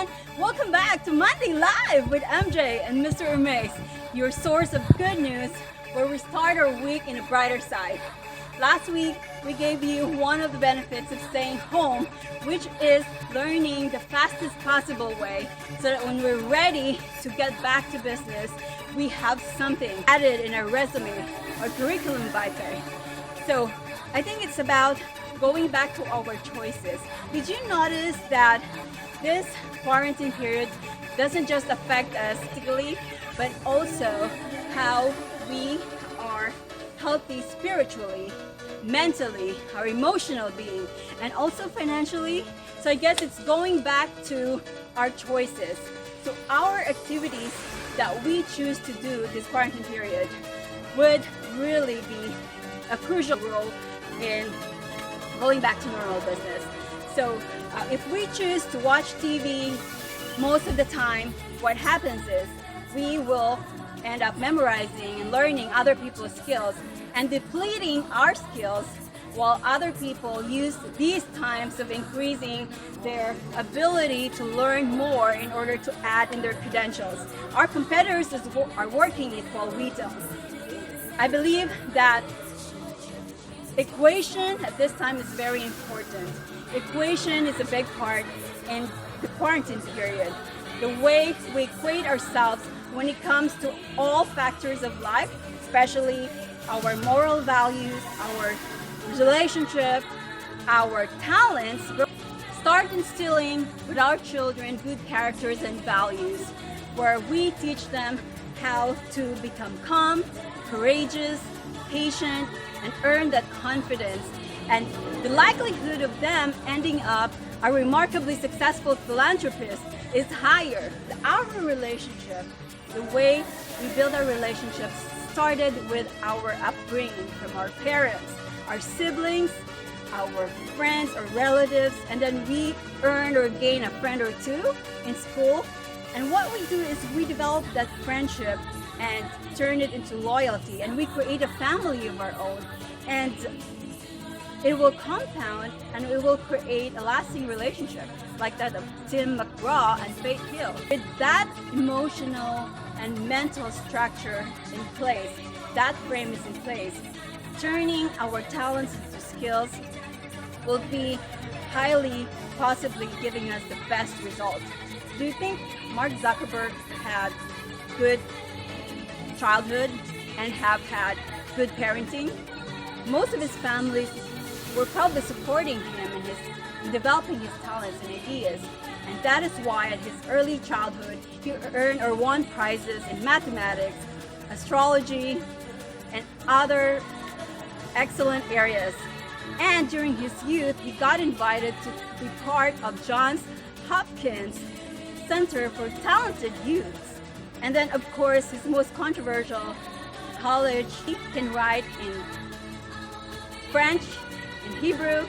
everyone! Welcome back to Monday Live with MJ and Mr. Hermes, your source of good news where we start our week in a brighter side. Last week, we gave you one of the benefits of staying home, which is learning the fastest possible way so that when we're ready to get back to business, we have something added in our resume or curriculum vitae. So I think it's about going back to our choices. Did you notice that this quarantine period doesn't just affect us physically, but also how we are healthy spiritually, mentally, our emotional being, and also financially? So I guess it's going back to our choices. So our activities that we choose to do this quarantine period would really be a crucial role in going back to normal business. So if we choose to watch TV most of the time, what happens is we will end up memorizing and learning other people's skills and depleting our skills, while other people use these times of increasing their ability to learn more in order to add in their credentials. Our competitors are working it while we don't. I believe that equation at this time is very important. Equation is a big part in the quarantine period. The way we equate ourselves when it comes to all factors of life, especially our moral values, our relationship, our talents, start instilling with our children good characters and values, where we teach them how to become calm, courageous, patient, and earn that confidence. And the likelihood of them ending up a remarkably successful philanthropist is higher. Our relationship, the way we build our relationships, started with our upbringing from our parents, our siblings, our friends or relatives, and then we earn or gain a friend or two in school. And what we do is we develop that friendship and turn it into loyalty, and we create a family of our own, and it will compound and it will create a lasting relationship like that of Tim McGraw and Faith Hill. With that emotional and mental structure in place, that frame is in place, turning our talents into skills will be highly possibly giving us the best results. Do you think Mark Zuckerberg had good childhood and have had good parenting? Most of his families were probably supporting him in developing his talents and ideas, and that is why at his early childhood he earned or won prizes in mathematics, astrology, and other excellent areas. And during his youth, he got invited to be part of Johns Hopkins Center for Talented Youths. And then, of course, his most controversial college, he can write in French, in Hebrew,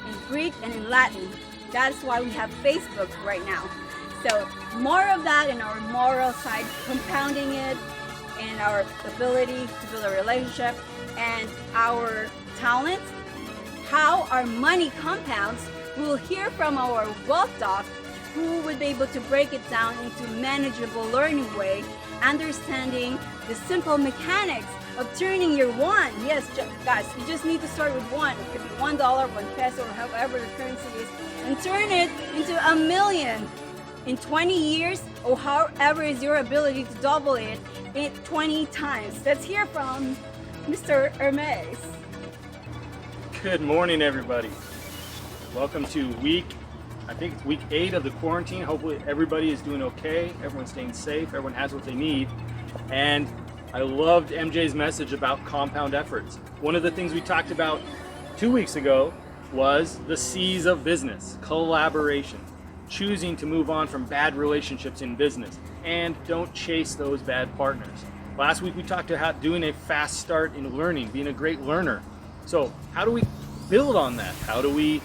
in Greek, and in Latin. That is why we have Facebook right now. So more of that in our moral side, compounding it in our ability to build a relationship and our talents, how our money compounds. We'll hear from our wealth doc, who would be able to break it down into manageable learning way, understanding the simple mechanics of turning your one. Yes, guys, you just need to start with one. It could be $1, 1 peso, or however the currency is, and turn it into $1 million in 20 years, or however is your ability to double it in 20 times. Let's hear from Mr. Hermes. Good morning, everybody. Welcome to I think it's week 8 of the quarantine. Hopefully everybody is doing okay. Everyone's staying safe. Everyone has what they need. And I loved MJ's message about compound efforts. One of the things we talked about 2 weeks ago was the C's of business: collaboration, choosing to move on from bad relationships in business, and don't chase those bad partners. Last week we talked about doing a fast start in learning, being a great learner. So how do we build on that? How do we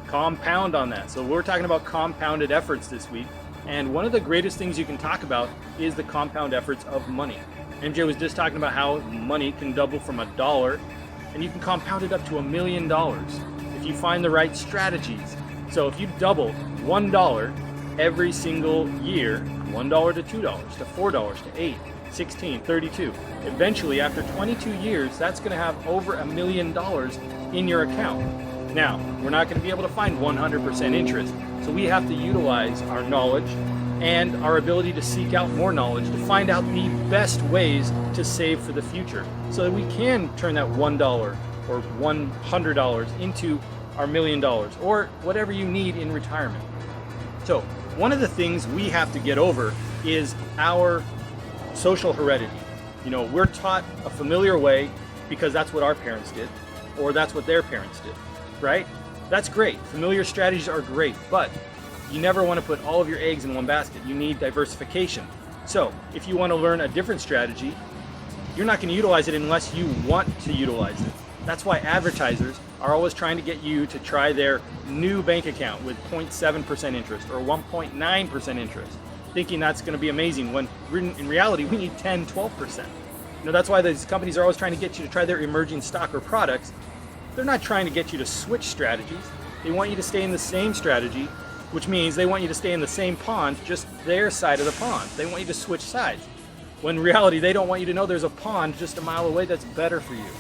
compound on that? So we're talking about compounded efforts this week. And one of the greatest things you can talk about is the compound efforts of money. MJ was just talking about how money can double from $1 and you can compound it up to $1 million if you find the right strategies. So if you double $1 every single year, $1 to $2 to $4 to $8, 16, 32. Eventually, after 22 years, that's going to have over $1 million in your account. Now, we're not going to be able to find 100% interest, so we have to utilize our knowledge and our ability to seek out more knowledge to find out the best ways to save for the future so that we can turn that $1 or $100 into our $1 million or whatever you need in retirement. So one of the things we have to get over is our social heredity. You know, we're taught a familiar way because that's what our parents did, or that's what their parents did, right? That's great. Familiar strategies are great, but you never want to put all of your eggs in one basket. You need diversification. So if you want to learn a different strategy, you're not going to utilize it unless you want to utilize it. That's why advertisers are always trying to get you to try their new bank account with 0.7% interest or 1.9% interest, thinking that's going to be amazing when in reality we need 10, 12%. You know, that's why these companies are always trying to get you to try their emerging stock or products. They're not trying to get you to switch strategies. They want you to stay in the same strategy, which means they want you to stay in the same pond, just their side of the pond. They want you to switch sides. When in reality, they don't want you to know there's a pond just a mile away that's better for you.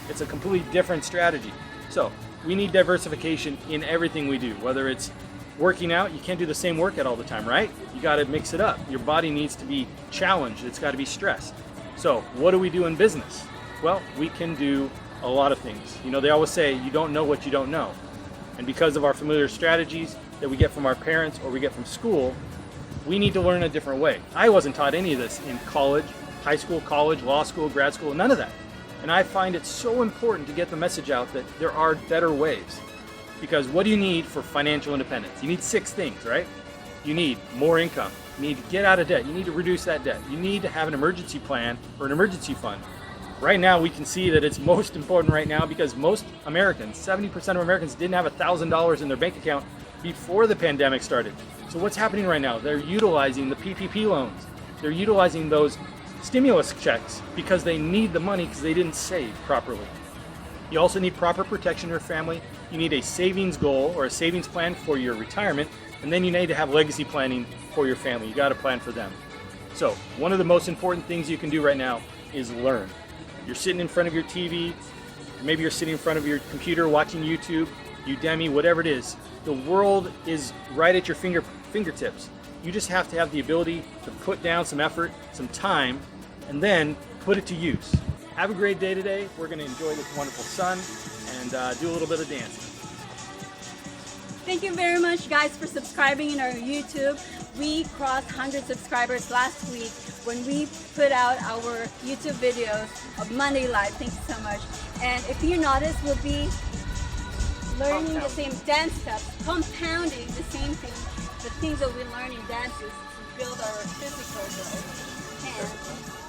It's a completely different strategy. So we need diversification in everything we do, whether it's working out. You can't do the same workout all the time, right? You got to mix it up. Your body needs to be challenged. It's got to be stressed. So what do we do in business? Well, we can do a lot of things. You know, they always say you don't know what you don't know. And because of our familiar strategies that we get from our parents or we get from school, we need to learn a different way. I wasn't taught any of this in college, high school, college, law school, grad school, none of that. And I find it so important to get the message out that there are better ways. Because what do you need for financial independence? You need 6 things, right? You need more income. You need to get out of debt. You need to reduce that debt. You need to have an emergency plan or an emergency fund. Right now, we can see that it's most important right now because most Americans, 70% of Americans didn't have $1,000 in their bank account before the pandemic started. So what's happening right now? They're utilizing the PPP loans. They're utilizing those stimulus checks because they need the money because they didn't save properly. You also need proper protection in your family. You need a savings goal or a savings plan for your retirement, and then you need to have legacy planning for your family. You got to plan for them. So one of the most important things you can do right now is learn. You're sitting in front of your TV, maybe you're sitting in front of your computer watching YouTube, Udemy, whatever it is. The world is right at your fingertips. You just have to have the ability to put down some effort, some time, and then put it to use. Have a great day today. We're going to enjoy this wonderful sun and do a little bit of dancing. Thank you very much, guys, for subscribing in our YouTube. We crossed 100 subscribers last week when we put out our YouTube videos of Monday Live. Thank you so much. And if you notice, we'll be learning the same dance steps, compounding the same thing, the things that we learn in dances to build our physical growth. And